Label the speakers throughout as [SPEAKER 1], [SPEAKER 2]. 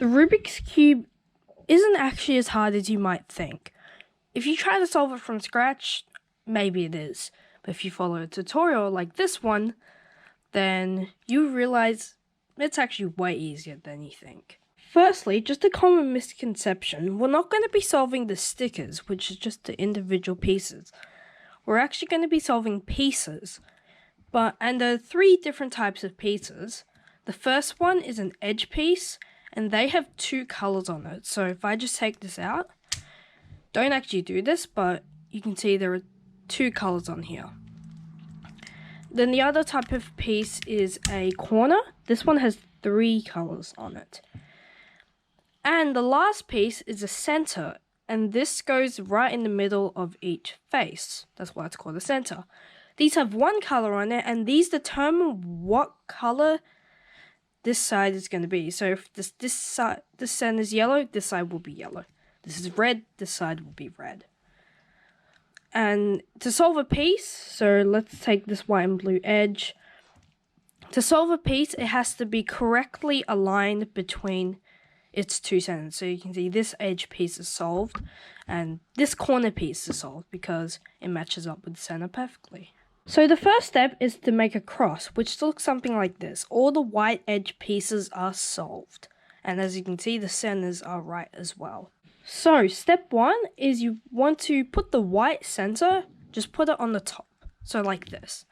[SPEAKER 1] The Rubik's Cube isn't actually as hard as you might think. If you try to solve it from scratch, maybe it is. But if you follow a tutorial like this one, then you realize it's actually way easier than you think. Firstly, just a common misconception, we're not going to be solving the stickers, which is just the individual pieces. We're actually going to be solving pieces. And there are 3 different types of pieces. The first one is an edge piece, and they have 2 colors on it. So if I just take this out, don't actually do this, but you can see there are 2 colors on here. Then the other type of piece is a corner. This one has 3 colors on it. And the last piece is a center, and this goes right in the middle of each face. That's why it's called a center. These have 1 color on it, and these determine what color this side is going to be. So if this center is yellow, this side will be yellow. This is red, this side will be red. And to solve a piece, so let's take this white and blue edge. To solve a piece, it has to be correctly aligned between its 2 centers. So you can see this edge piece is solved, and this corner piece is solved because it matches up with the center perfectly. So the first step is to make a cross, which looks something like this. All the white edge pieces are solved. And as you can see, the centers are right as well. So step 1 is you want to put the white center, just put it on the top. So like this.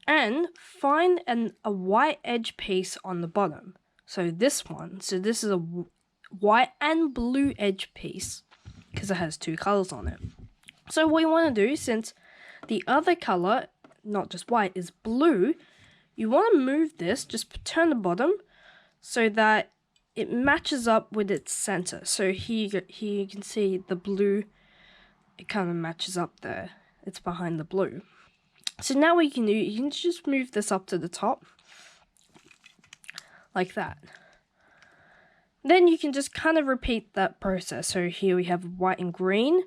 [SPEAKER 1] And find a white edge piece on the bottom. So this one. So this is a white and blue edge piece because it has 2 colors on it. So what you want to do, since the other color, not just white, is blue, you want to move this, just turn the bottom so that it matches up with its center. So here you can see the blue, it kind of matches up there. It's behind the blue. So now what you can do, you can just move this up to the top, like that. Then you can just kind of repeat that process. So here we have white and green.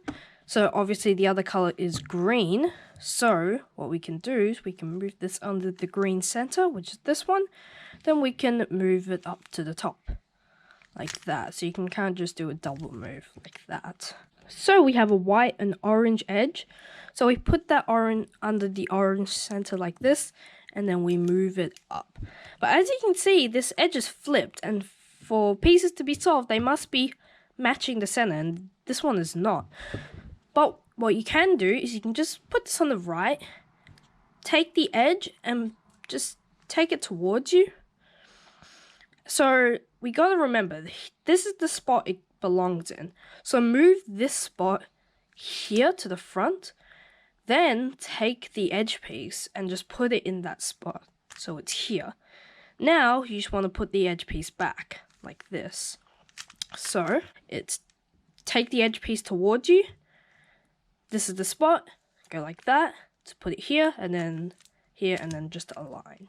[SPEAKER 1] So obviously the other color is green. So what we can do is we can move this under the green center, which is this one. Then we can move it up to the top, like that. So you can kind of just do a double move, like that. So we have a white and orange edge. So we put that orange under the orange center like this, and then we move it up. But as you can see, this edge is flipped, and for pieces to be solved, they must be matching the center, and this one is not. But what you can do is you can just put this on the right, take the edge and just take it towards you. So we got to remember, this is the spot it belongs in. So move this spot here to the front, then take the edge piece and just put it in that spot. So it's here. Now you just want to put the edge piece back like this. So it's take the edge piece towards you. This is the spot, go like that, to put it here, and then just align.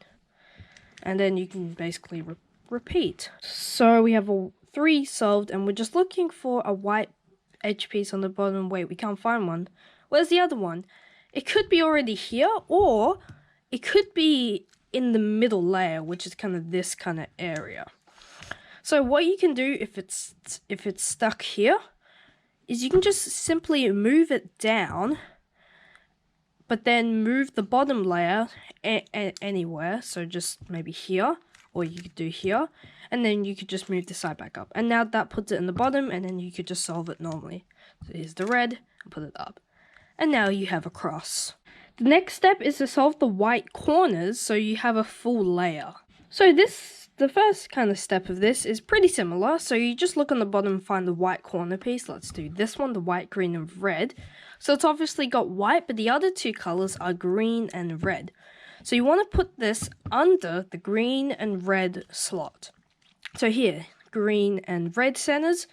[SPEAKER 1] And then you can basically repeat. So we have 3 solved, and we're just looking for a white edge piece on the bottom. Wait, we can't find one. Where's the other one? It could be already here, or it could be in the middle layer, which is kind of this kind of area. So what you can do if it's stuck here, is you can just simply move it down, but then move the bottom layer anywhere. So just maybe here, or you could do here, and then you could just move the side back up. And now that puts it in the bottom, and then you could just solve it normally. So here's the red, and put it up. And now you have a cross. The next step is to solve the white corners so you have a full layer. So the first kind of step of this is pretty similar. So you just look on the bottom and find the white corner piece. Let's do this one, the white, green, and red. So it's obviously got white, but the other 2 colors are green and red. So you want to put this under the green and red slot. So here, green and red centers,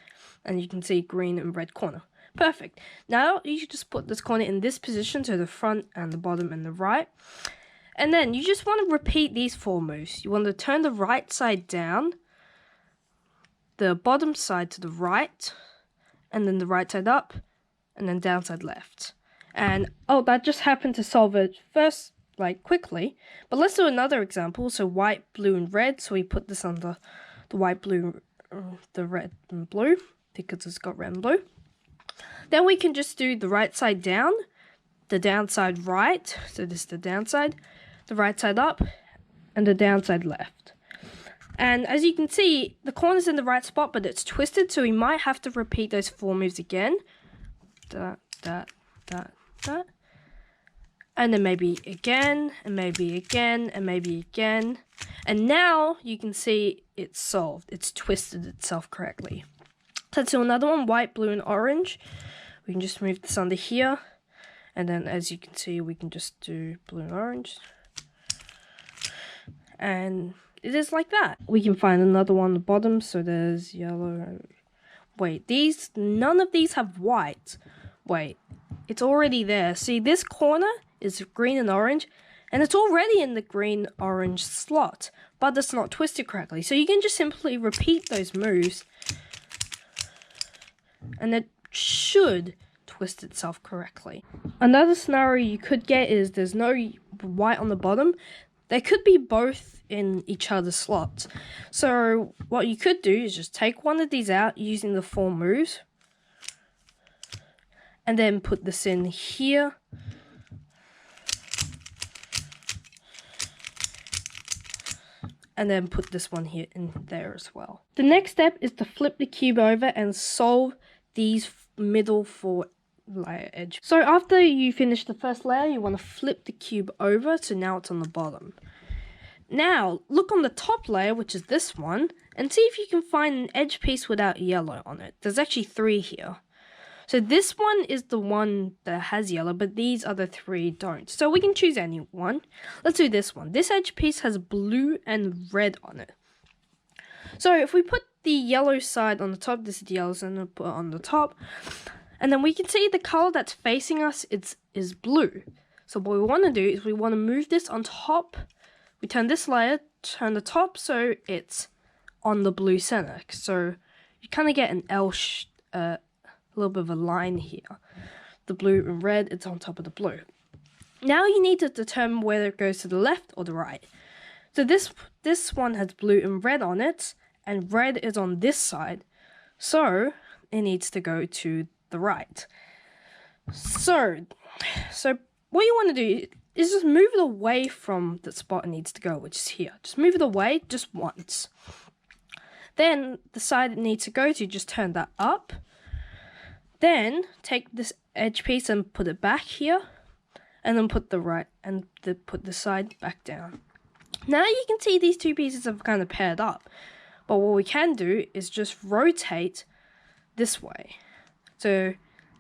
[SPEAKER 1] and you can see green and red corner. Perfect. Now you should just put this corner in this position, so the front and the bottom and the right. And then you just want to repeat these 4 moves. You want to turn the right side down, the bottom side to the right, and then the right side up, and then down side left. And oh, that just happened to solve it first, like quickly. But let's do another example. So white, blue, and red. So we put this on the white, blue, the red and blue because it's got red and blue. Then we can just do the right side down, the downside right, so this is the downside, the right side up, and the downside left. And as you can see, the corner's in the right spot, but it's twisted, so we might have to repeat those 4 moves again. That. And then maybe again, and maybe again, and maybe again. And now you can see it's solved. It's twisted itself correctly. Let's do another one, white, blue, and orange. We can just move this under here. And then as you can see, we can just do blue and orange. And it is like that. We can find another one on the bottom. So there's yellow. Wait, none of these have white. Wait, it's already there. See, this corner is green and orange. And it's already in the green-orange slot. But it's not twisted correctly. So you can just simply repeat those moves. And it should twist itself correctly. Another scenario you could get is there's no white on the bottom. They could be both in each other's slots. So what you could do is just take one of these out using the 4 moves. And then put this in here. And then put this one here in there as well. The next step is to flip the cube over and solve these middle 4 layer edge. So after you finish the first layer, you want to flip the cube over, so now it's on the bottom. Now look on the top layer, which is this one, and see if you can find an edge piece without yellow on it. There's actually 3 here. So this one is the one that has yellow, but these other 3 don't. So we can choose any one. Let's do this one. This edge piece has blue and red on it. So if we put the yellow side on the top, this is the yellow side, and put it on the top. And then we can see the color that's facing us is blue. So what we want to do is we want to move this on top. We turn this layer, turn the top so it's on the blue center. So you kind of get an a little bit of a line here. The blue and red, it's on top of the blue. Now you need to determine whether it goes to the left or the right. So this one has blue and red on it, and red is on this side. So it needs to go to the right. So what you want to do is just move it away from the spot it needs to go, which is here. Just move it away just once. Then the side it needs to go to, just turn that up. Then take this edge piece and put it back here, and then put the right and put the side back down. Now you can see these 2 pieces have kind of paired up, but what we can do is just rotate this way. So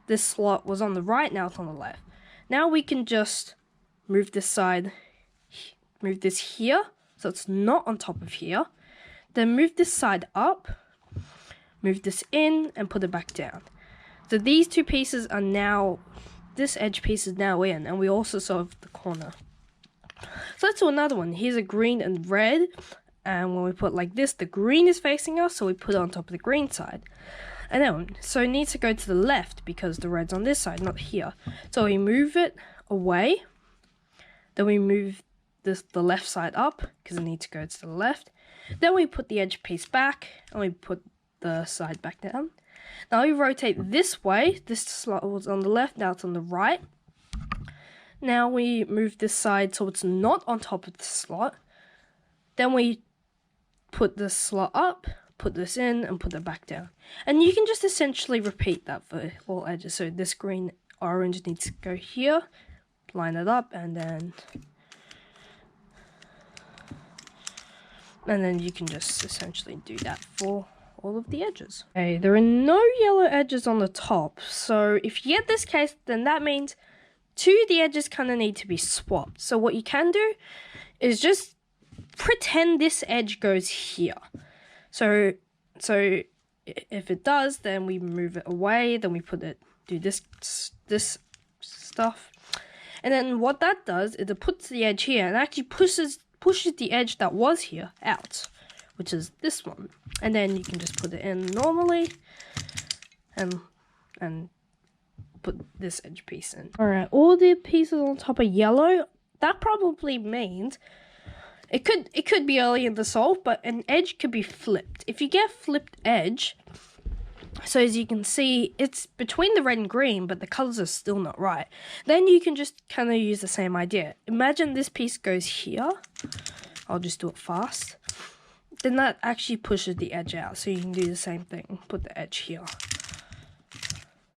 [SPEAKER 1] this slot was on the right, now it's on the left. Now we can just move this side, move this here, so it's not on top of here. Then move this side up, move this in, and put it back down. So these 2 pieces are now, this edge piece is now in, and we also solved the corner. So let's do another one. Here's a green and red, and when we put like this, the green is facing us, so we put it on top of the green side. And then, so it needs to go to the left because the red's on this side, not here. So we move it away, then we move the left side up because it needs to go to the left. Then we put the edge piece back, and we put the side back down. Now we rotate this way. This slot was on the left, now it's on the right. Now we move this side so it's not on top of the slot. Then we put this slot up, put this in, and put it back down. And you can just essentially repeat that for all edges. So this green, orange needs to go here, line it up, and then you can just essentially do that for all of the edges. Okay, there are no yellow edges on the top, so if you get this case, then that means 2 of the edges kind of need to be swapped. So what you can do is just pretend this edge goes here. So if it does, then we move it away, then we do this stuff. And then what that does is it puts the edge here and actually pushes the edge that was here out, which is this one. And then you can just put it in normally and put this edge piece in. Alright, all the pieces on top are yellow. That probably means It could be early in the solve, but an edge could be flipped. If you get flipped edge, so as you can see, it's between the red and green, but the colors are still not right. Then you can just kind of use the same idea. Imagine this piece goes here. I'll just do it fast. Then that actually pushes the edge out, so you can do the same thing. Put the edge here.